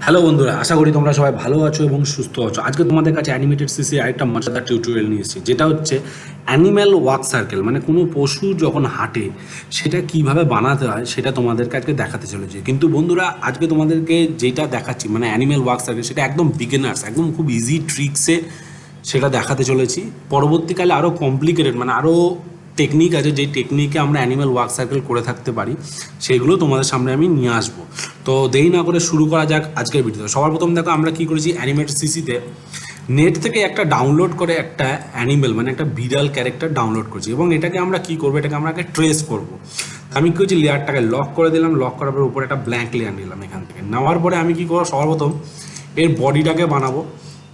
Hello বন্ধুরা, আশা করি তোমরা সবাই ভালো আছো এবং সুস্থ আছো। আজকে তোমাদের কাছে অ্যানিমেটেড সিসি আরেকটা মজাদার টিউটোরিয়াল নিয়ে এসেছি, যেটা হচ্ছে অ্যানিম্যাল ওয়াক সার্কেল। মানে কোনো পশু যখন হাঁটে সেটা কিভাবে বানাতে হয় সেটা তোমাদেরকে আজকে দেখাতে চলেছি। কিন্তু বন্ধুরা, আজকে তোমাদেরকে যেটা দেখাচ্ছি মানে অ্যানিম্যাল ওয়াক সার্কেল, সেটা একদম বিগিনার্স, একদম খুব ইজি ট্রিক্সে সেটা দেখাতে চলেছি। পরবর্তীকালে আরও কমপ্লিকেটেড মানে আরও টেকনিক আছে, যেই টেকনিকে আমরা অ্যানিম্যাল ওয়াক সার্কেল করে থাকতে পারি, সেগুলো তোমাদের সামনে আমি নিয়ে আসবো। তো দেরি না করে শুরু করা যাক আজকের ভিডিও। সবার প্রথম দেখো আমরা কি করেছি, অ্যানিমেটেড সিসিতে নেট থেকে একটা ডাউনলোড করে একটা অ্যানিমেল মানে একটা বিড়াল ক্যারেক্টার ডাউনলোড করছি, এবং এটাকে আমরা কি করবো, এটাকে আমরা আগে ট্রেস করবো। আমি কি করছি, লেয়ারটাকে লক করে দিলাম, লক করার পর উপরে একটা ব্ল্যাঙ্ক লেয়ার নিলাম। এখান থেকে নেওয়ার পরে আমি কি করবো, সবার প্রথম এর বডিটাকে বানাবো।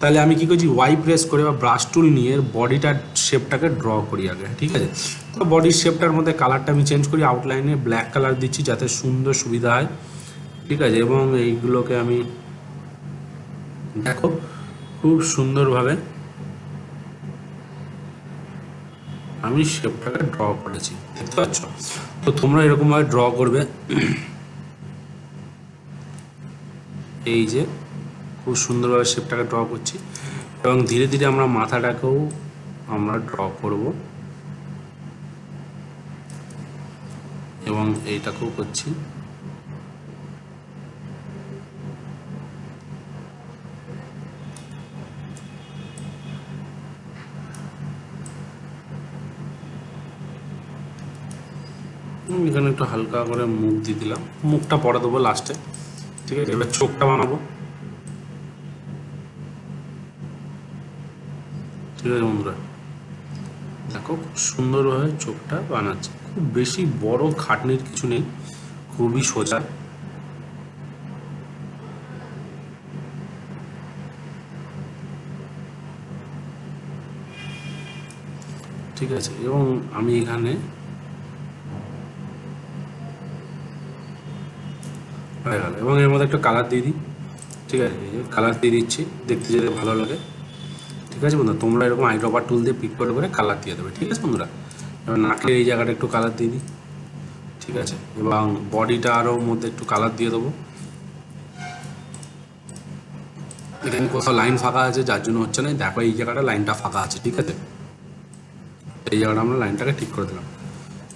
তাহলে আমি কি করছি, ওয়াই প্রেস করে বা ব্রাশ টুল নিয়ে এর বডিটার শেপটাকে ড্র করি আগে, ঠিক আছে। তো বডির শেপটার মধ্যে কালারটা আমি চেঞ্জ করি, আউটলাইনে ব্ল্যাক কালার দিচ্ছি যাতে সুন্দর সুবিধা হয়, ঠিক আছে। এবং এইগুলোকে আমি দেখো খুব সুন্দরভাবে আমি শেপটাকে ড্র করেছি, দেখতে পাচ্ছ। তো তোমরা এরকমভাবে ড্র করবে, এই যে খুব সুন্দরভাবে শেপটাকে ড্র করছি। এবং ধীরে ধীরে আমরা মাথাটাকেও আমরা ড্র করব, এবং এইটাকেও করছি। এখানে একটু হালকা করে মুখ দিয়ে দিলাম, মুখটা পরে দেবো লাস্টে, ঠিক আছে। এবার চোখটা বানাবো, ঠিক আছে বন্ধুরা। দেখো খুব সুন্দরভাবে চোখটা বানাচ্ছে, খুব বেশি বড় খাটনির কিছু নেই, খুবই সোজা। ঠিক আছে, এবং আমি এখানে হয়ে গেল, এবং এর মধ্যে একটা কালার দিয়ে দিই, ঠিক আছে। এই যে কালার দিয়ে দিচ্ছি, দেখতে যেতে ভালো লাগে, ঠিক আছে বন্ধুরা। তোমরা এরকম আইড্রপার টুল দিয়ে পিক করে কালার দিয়ে দেবে, ঠিক আছে বন্ধুরা। এবার নাকের এই জায়গাটা একটু কালার দিয়ে দিই, ঠিক আছে। এবং বডিটা আরও মধ্যে একটু কালার দিয়ে দেবো। এখানে কোথাও লাইন ফাঁকা আছে, যার জন্য হচ্ছে না। দেখো এই জায়গাটা লাইনটা ফাঁকা আছে, ঠিক আছে। এই জায়গাটা আমরা লাইনটাকে ঠিক করে দিলাম,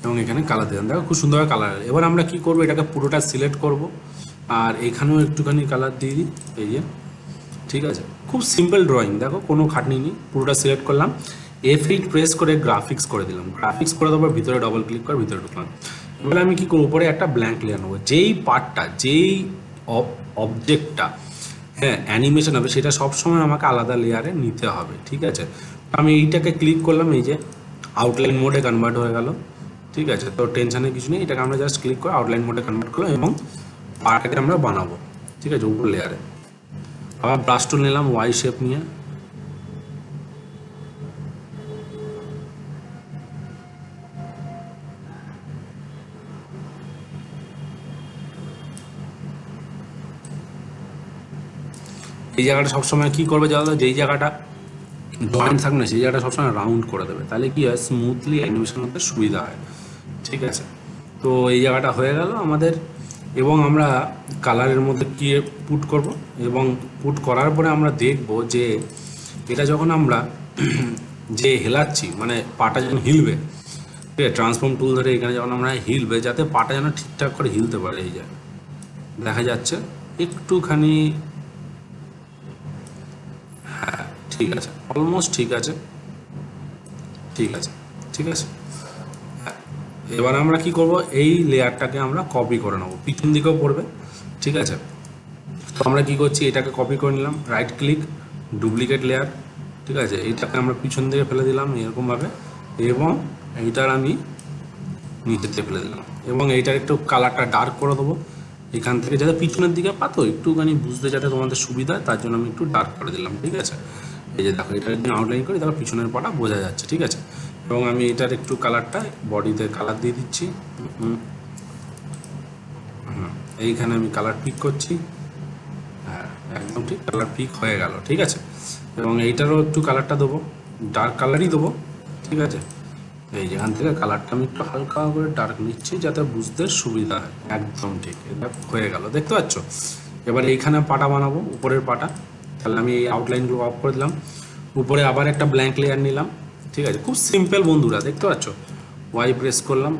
এবং এখানে কালার দিলাম। দেখো খুব সুন্দরভাবে কালার। এবার আমরা কি করব, এটাকে পুরোটা সিলেক্ট করব, আর এখানেও একটুখানি কালার দিয়ে দিই, এই যে, ঠিক আছে। খুব সিম্পল ড্রয়িং, দেখো কোনো খাটনি নেই। পুরোটা সিলেক্ট করলাম, F8 প্রেস করে গ্রাফিক্স করে দিলাম। গ্রাফিক্স করে দেওয়ার ভিতরে ডবল ক্লিক করে ভিতরে ঢুকলাম। এবার আমি কি করবো, উপরে একটা ব্ল্যাঙ্ক লেয়ার নেবো। যেই পার্টটা, যেই অবজেক্টটা হ্যাঁ অ্যানিমেশন হবে, সেটা সবসময় আমাকে আলাদা লেয়ারে নিতে হবে, ঠিক আছে। আমি এইটাকে ক্লিক করলাম, এই যে আউটলাইন মোডে কনভার্ট হয়ে গেল, ঠিক আছে। তো টেনশনের কিছু নেই, এটাকে আমরা জাস্ট ক্লিক করে আউটলাইন মোডে কনভার্ট করলাম, এবং পার্টটাকে আমরা বানাবো, ঠিক আছে, উপর লেয়ারে। আবার ব্রাশ টুল নিলাম, ওয়াই শেপ নিয়ে এই জায়গাটা সবসময় কী করবে, জানো, যেই জায়গাটা জয়েন্ট থাকবে না সেই জায়গাটা সবসময় রাউন্ড করে দেবে, তাহলে কি হয়, স্মুথলি অ্যানিমেশন করতে সুবিধা হয়, ঠিক আছে। তো এই জায়গাটা হয়ে গেল আমাদের। এবং আমরা কালারের মধ্যে কি পুট করব, এবং পুট করার পরে আমরা দেখব যে এটা যখন আমরা যে হেলাচ্ছি মানে পাটা যখন হিলবে, ঠিক আছে, ট্রান্সফর্ম টুল ধরে এখানে যখন আমরা হিলবে, যাতে পাটা যেন ঠিকঠাক করে হিলতে পারে। এই যে দেখা যাচ্ছে একটুখানি, হ্যাঁ ঠিক আছে, অলমোস্ট ঠিক আছে, ঠিক আছে, ঠিক আছে। এবার আমরা কি করব, এই লেয়ারটাকে আমরা কপি করে নেবো, পিছন দিকেও পড়বে, ঠিক আছে। তো আমরা কি করছি, এটাকে কপি করে নিলাম, রাইট ক্লিক, ডুপ্লিকেট লেয়ার, ঠিক আছে। এইটাকে আমরা পিছন দিকে ফেলে দিলাম এরকমভাবে, এবং এইটার আমি নিচেতে ফেলে দিলাম, এবং এইটার একটু কালারটা ডার্ক করে দেবো এখান থেকে, যাতে পিছনের দিকে পাতো একটুখানি বুঝতে যাতে তোমাদের সুবিধা হয়, তার জন্য আমি একটু ডার্ক করে দিলাম, ঠিক আছে। এই যে দেখো, এটা যদি আউটলাইন করি তারপর পিছনের পাটা বোঝা যাচ্ছে, ঠিক আছে। এবং আমি এটার একটু কালারটা বডিতে কালার দিয়ে দিচ্ছি, এইখানে আমি কালার পিক করছি, হ্যাঁ একদম ঠিক, কালার পিক হয়ে গেল, ঠিক আছে। এবং এইটারও একটু কালারটা দেবো, ডার্ক কালারই দেবো, ঠিক আছে। এই যেখান থেকে কালারটা আমি একটু হালকা করে ডার্ক নিচ্ছি যাতে বুঝতে সুবিধা হয়, একদম ঠিক, এটা হয়ে গেল, দেখতে পাচ্ছ। এবার এইখানে পাটা বানাবো, উপরের পাটা। তাহলে আমি এই আউটলাইনগুলো অফ করে দিলাম, উপরে আবার একটা ব্ল্যাঙ্ক লেয়ার নিলাম। ঠিক আছে, খুব সিম্পল বন্ধুরা, দেখতে পাচ্ছ। ওয়াই প্রেস করলাম,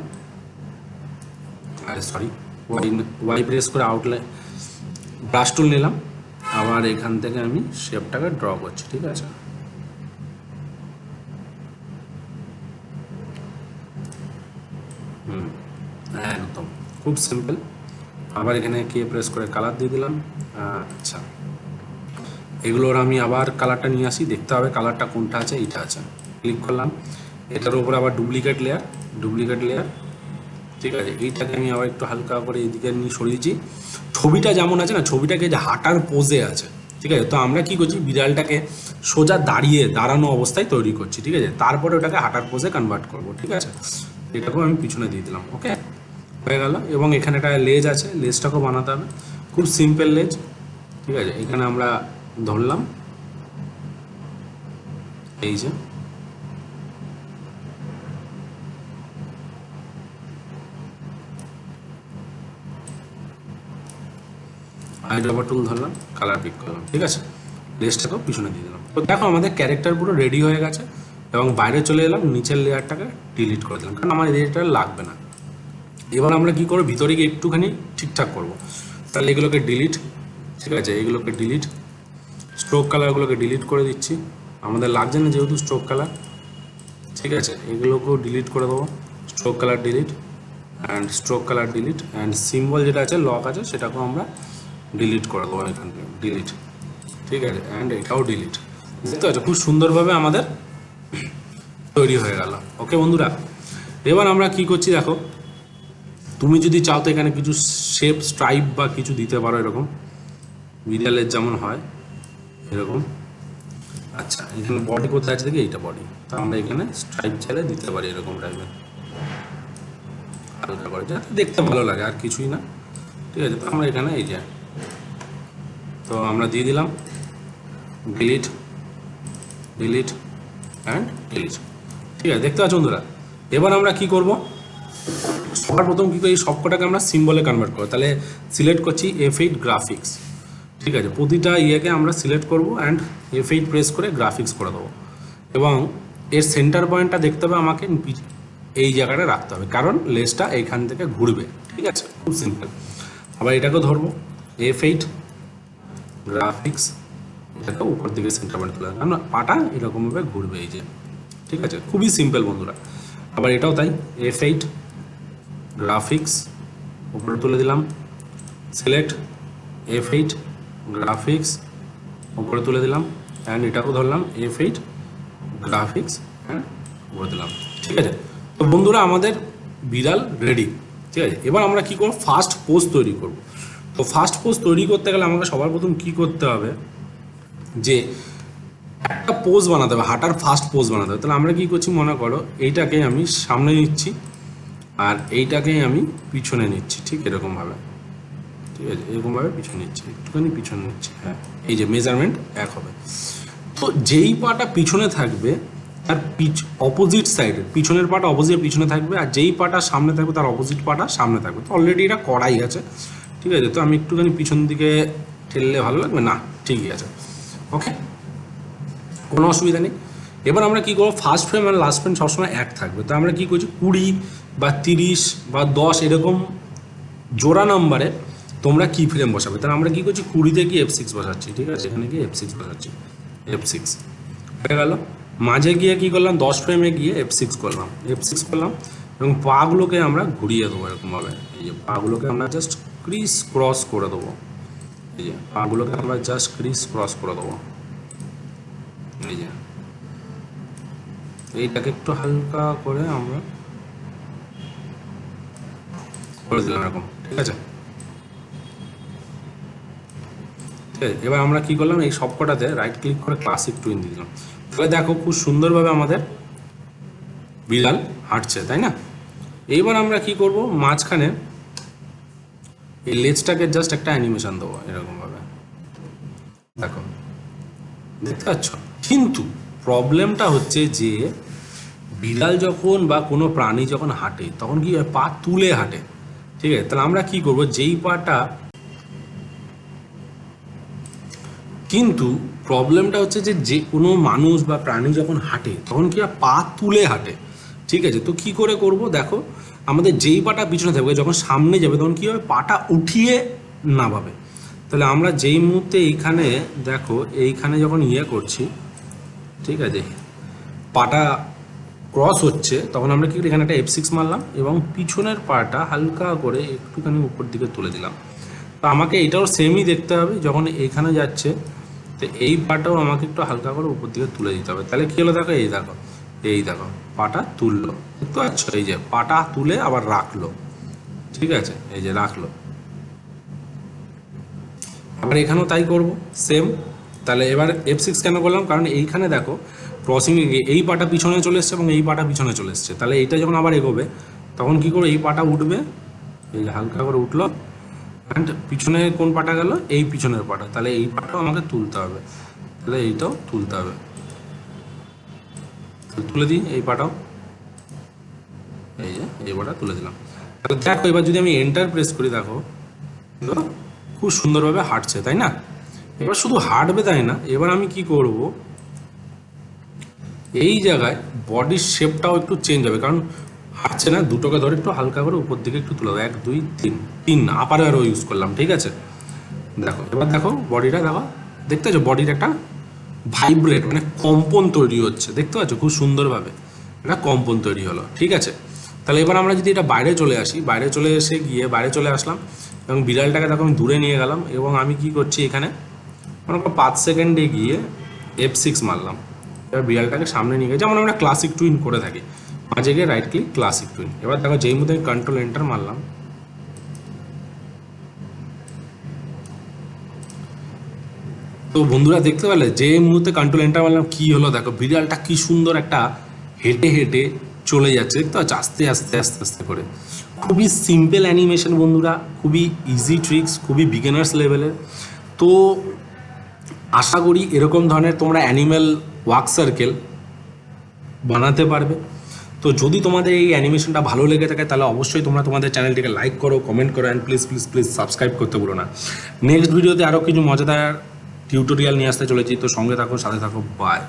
আরে সরি, ওয়াই প্রেস করে আউটলাইন ব্রাশ টুল নিলাম, আবার এখান থেকে আমি শেপটাকে ড্র করছি। ঠিক আছে, একদম খুব সিম্পল। আবার এখানে কে প্রেস করে কালার দিয়ে দিলাম। আচ্ছা, এগুলোর আমি আবার কালারটা নিয়ে আসি, দেখতে হবে কালারটা কোনটা আছে। এইটা আছে, ক্লিক করলাম, এটার উপরে আবার ডুপ্লিকেট লেয়ার। ঠিক আছে, এইটাকে আমি আবার একটু হালকা করে এইদিকে নিয়ে সরিয়েছি। ছবিটা যেমন আছে না, ছবিটাকে যে হাঁটার পোজে আছে। ঠিক আছে, তো আমরা কি করছি, বিড়ালটাকে সোজা দাঁড়ানো অবস্থায় তৈরি করছি। ঠিক আছে, তারপরে ওটাকে হাঁটার পোজে কনভার্ট করব। ঠিক আছে, এটাকেও আমি পিছনে দিয়ে দিলাম। ওকে, হয়ে গেল। এবং এখানে একটা লেজ আছে, লেজটাকেও বানাতে হবে, খুব সিম্পল লেজ। ঠিক আছে, এখানে আমরা ধরলাম, এই যে আইড্রপার টুল ধরলাম, কালার পিক করলাম। ঠিক আছে, লেজটাকেও পিছনে দিয়ে দিলাম। তো দেখো আমাদের ক্যারেক্টার পুরো রেডি হয়ে গেছে। এবং বাইরে চলে এলাম, নিচের লেয়ারটাকে ডিলিট করে দিলাম, কারণ আমার লেয়ারটা লাগবে না। এবার আমরা কি করবো, ভিতরে গিয়ে একটুখানি ঠিকঠাক করব। তাহলে এগুলোকে ডিলিট, ঠিক আছে, এগুলোকে ডিলিট, স্ট্রোক কালারগুলোকে ডিলিট করে দিচ্ছি, আমাদের লাগছে না যেহেতু স্ট্রোক কালার। ঠিক আছে, এগুলোকেও ডিলিট করে দেবো, stroke colour delete and stroke colour delete and symbol যেটা আছে, লক আছে, সেটাকেও আমরা ডিলিট করে দেবো এখান থেকে, ডিলিট। ঠিক আছে, অ্যান্ড এটাও ডিলিট। দেখতে পাচ্ছ খুব সুন্দরভাবে আমাদের তৈরি হয়ে গেল। ওকে বন্ধুরা, এবার আমরা কি করছি দেখো, তুমি যদি চাও তো এখানে কিছু শেপ স্ট্রাইপ বা কিছু দিতে পারো, এরকম বিড়ালের যেমন হয় এরকম। আচ্ছা, এখানে বডি কোথায় আছে দেখি, এইটা বডি, তা আমরা এখানে স্ট্রাইপ চাইলে দিতে পারি এরকম টাইপের, হালকা করে, যাতে দেখতে ভালো লাগে, আর কিছুই না। ঠিক আছে, তো আমরা এখানে এই যে, তো আমরা দিয়ে দিলাম ডিলিট, ডিলিট অ্যান্ড ডিলিট। ঠিক আছে, দেখতে পাচ্ছ বন্ধুরা। এবার আমরা কি করব, সবার প্রথম কী করি, এই সবকটাকে আমরা সিম্বলে কনভার্ট করবো। তাহলে সিলেক্ট করছি F8 গ্রাফিক্স। ঠিক আছে, প্রতিটা ইয়েকে আমরা সিলেক্ট করব অ্যান্ড F8 প্রেস করে গ্রাফিক্স করে দেবো। এবং এর সেন্টার পয়েন্টটা দেখতে হবে আমাকে এই জায়গাটা রাখতে হবে, কারণ লেসটা এইখান থেকে ঘুরবে। ঠিক আছে, খুব সিম্পল। আবার এটাকেও ধরবো, F8 গ্রাফিক্স, এটাকে উপর দিকে সেন্টার পয়েন্ট তুলে, কারণ পাটা এরকমভাবে ঘুরবে, এই যে। ঠিক আছে, খুবই সিম্পল বন্ধুরা। আবার এটাও তাই, F8 গ্রাফিক্স উপরে তুলে দিলাম, সিলেক্ট F8 গ্রাফিক্স উপরে তুলে দিলাম অ্যান্ড এটাকেও ধরলাম F8 গ্রাফিক্স হ্যাঁ উপরে দিলাম। ঠিক আছে, তো বন্ধুরা আমাদের বিড়াল রেডি। ঠিক আছে, এবার আমরা কি করব, ফার্স্ট পোজ তৈরি করব। তো ফার্স্ট পোজ তৈরি করতে গেলে আমাকে সবার প্রথম কি করতে হবে, যে একটা পোজ বানাতে হবে, হাঁটার ফার্স্ট পোজ বানাতে হবে। তাহলে আমরা কি করছি, মনে করো এইটাকে আমি সামনে নিচ্ছি আর এইটাকেই আমি পিছনে নিচ্ছি, ঠিক এরকমভাবে। ঠিক আছে, এরকমভাবে পিছনে নিচ্ছি, একটুখানি পিছনে নিচ্ছি, হ্যাঁ, এই যে মেজারমেন্ট এক হবে। তো যেই পাটা পিছনে থাকবে তার অপোজিট সাইডে, পিছনের পাটা অপোজিট পিছনে থাকবে, আর যেই পাটা সামনে থাকবে তার অপোজিট পাটা সামনে থাকবে। তো অলরেডি এটা করাই আছে। ঠিক আছে, তো আমি একটুখানি পিছন দিকে ঠেললে ভালো লাগবে না, ঠিকই আছে, ওকে, কোনো অসুবিধা নেই। এবার আমরা কী করবো, ফার্স্ট ফ্রেম আর লাস্ট ফ্রেম সবসময় এক থাকবে। তো আমরা কী করছি, 20 বা 30 বা 10 এরকম জোড়া নাম্বারে তোমরা কি ফ্রেম বসাবে। তাহলে আমরা কী করছি, 20-তে গিয়ে F6 বসাচ্ছি। ঠিক আছে, এখানে গিয়ে F6 বসাচ্ছি, F6 হয়ে গেল। মাঝে গিয়ে কী করলাম, 10 ফ্রেমে গিয়ে F6 করলাম, F6 করলাম। এবং পাগুলোকে আমরা ঘুরিয়ে দেবো এরকমভাবে, এই যে পাগুলোকে আমরা জাস্ট ক্রিস ক্রস করে দেবো, এই যে পাগুলোকে আমরা জাস্ট ক্রিস ক্রস করে দেবো, এই যে এইটাকে একটু হালকা করে আমরা করে দিলাম এরকম। ঠিক আছে, ঠিক আছে, এবার আমরা কি করলাম, এই সবকটাতে রাইট ক্লিক করে ক্লাসিক টুইন দিয়ে দিলাম। তাহলে দেখো খুব সুন্দরভাবে আমাদের বিড়াল হাঁটছে, তাই না। এইবার আমরা কি করব, মাঝখানে এই লেজটাকে জাস্ট একটা অ্যানিমেশন দেবো এরকমভাবে, দেখো দেখতে পাচ্ছ। কিন্তু প্রবলেমটা হচ্ছে যে বিড়াল যখন বা কোনো প্রাণী যখন হাঁটে তখন কি হয়, পা তুলে হাঁটে। ঠিক আছে, তাহলে আমরা কি করব, যেই পাটা কিন্তু প্রবলেমটা হচ্ছে যে যে কোনো মানুষ বা প্রাণী যখন হাঁটে তখন কি হয়, পা তুলে হাঁটে। ঠিক আছে, তো কি করে করব, দেখো আমাদের যেই পাটা পিছনে থাকবে যখন সামনে যাবে তখন কী হবে, পাটা উঠিয়ে নামাবে। তাহলে আমরা যেই মুহূর্তে এইখানে দেখো এইখানে যখন করছি, ঠিক আছে, পাটা ক্রস হচ্ছে, তখন আমরা কি করি, এখানে একটা F6 মারলাম এবং পিছনের পাটা হালকা করে একটুখানি উপর দিকে তুলে দিলাম। তো আমাকে এটাও সেমই দেখতে হবে, যখন এইখানে যাচ্ছে তো এই পাটাও আমাকে একটু হালকা করে উপর দিকে তুলে দিতে হবে। তাহলে কী হলো, দেখো এই দেখো পাটা তুললো, দেখতে পাচ্ছ, এই যে পাটা তুলে আবার রাখলো। ঠিক আছে, এই যে রাখলো, আবার এখানেও তাই করব সেম। তাহলে এবার F6 কেন করলাম, কারণ এইখানে দেখো ক্রসিংয়ে গিয়ে এই পাটা পিছনে চলে এসছে এবং এই পাটা পিছনে চলে এসছে। তাহলে এইটা যখন আবার এগোবে তখন কি করে, এই পাটা উঠবে, এই যে হালকা করে উঠলো, অ্যান্ড পিছনে কোন পাটা গেল, এই পিছনের পাটা, তাহলে এই পাটাও আমাকে তুলতে হবে, তাহলে এইটাও তুলতে হবে। তুলে দিই এই পাটাও, এই যে এই পাটা তুলে দিলাম। তাহলে দেখো এবার যদি আমি এন্টার প্রেস করি, দেখো খুব সুন্দরভাবে হাঁটছে, তাই না? এবার শুধু হাঁটবে তাই না, এবার আমি কি করব, এই জায়গায় বডির শেপটাও একটু চেঞ্জ হবে, কারণ হাঁটছে না, দুটোকে ধরে একটু হালকা করে উপর দিকে একটু তুলে দেবো, 1 2 3 আপার আরও ইউজ করলাম। ঠিক আছে, দেখো এবার দেখো বডিটা, দেখো দেখতে পাচ্ছ বডির একটা ভাইব্রেট মানে কম্পন তৈরি হচ্ছে, দেখতে পাচ্ছ খুব সুন্দরভাবে একটা কম্পন তৈরি হলো। ঠিক আছে, তাহলে এবার আমরা যদি এটা বাইরে চলে আসি, বাইরে চলে এসে গিয়ে বাইরে চলে আসলাম এবং বিড়ালটাকে দেখো আমি দূরে নিয়ে গেলাম এবং আমি কি করছি, এখানে মনে করো 5 সেকেন্ডে গিয়ে F6 মারলাম। এবার বিড়ালটাকে সামনে নিয়ে গিয়ে, যেমন আমরা ক্লাসিক টুইন করে থাকি, মাঝে গিয়ে রাইট ক্লিক ক্লাসিক টুইন। এবার দেখো যেই মধ্যে আমি কন্ট্রোল এন্টার মারলাম, তো বন্ধুরা দেখতে পেলে যে মুহূর্তে কন্ট্রোল এন্টার মারলাম কি হলো, দেখো বিড়ালটা কি সুন্দর একটা হেঁটে হেঁটে চলে যাচ্ছে, দেখতে পাচ্ছ, আস্তে আস্তে আস্তে আস্তে করে। খুবই সিম্পল অ্যানিমেশন বন্ধুরা, খুবই ইজি ট্রিক্স, খুবই বিগিনার্স লেভেলের। তো আশা করি এরকম ধরনের তোমরা অ্যানিম্যাল ওয়াক সার্কেল বানাতে পারবে। তো যদি তোমাদের এই অ্যানিমেশনটা ভালো লেগে থাকে তাহলে অবশ্যই তোমরা তোমাদের চ্যানেলটিকে লাইক করো, কমেন্ট করো, and please please please subscribe করতে ভুলো না। নেক্সট ভিডিওতে আরও কিছু মজাদার টিউটোরিয়াল নিয়ে আসতে চলেছি, তো সঙ্গে থাকো, সাথে থাকো, বাই।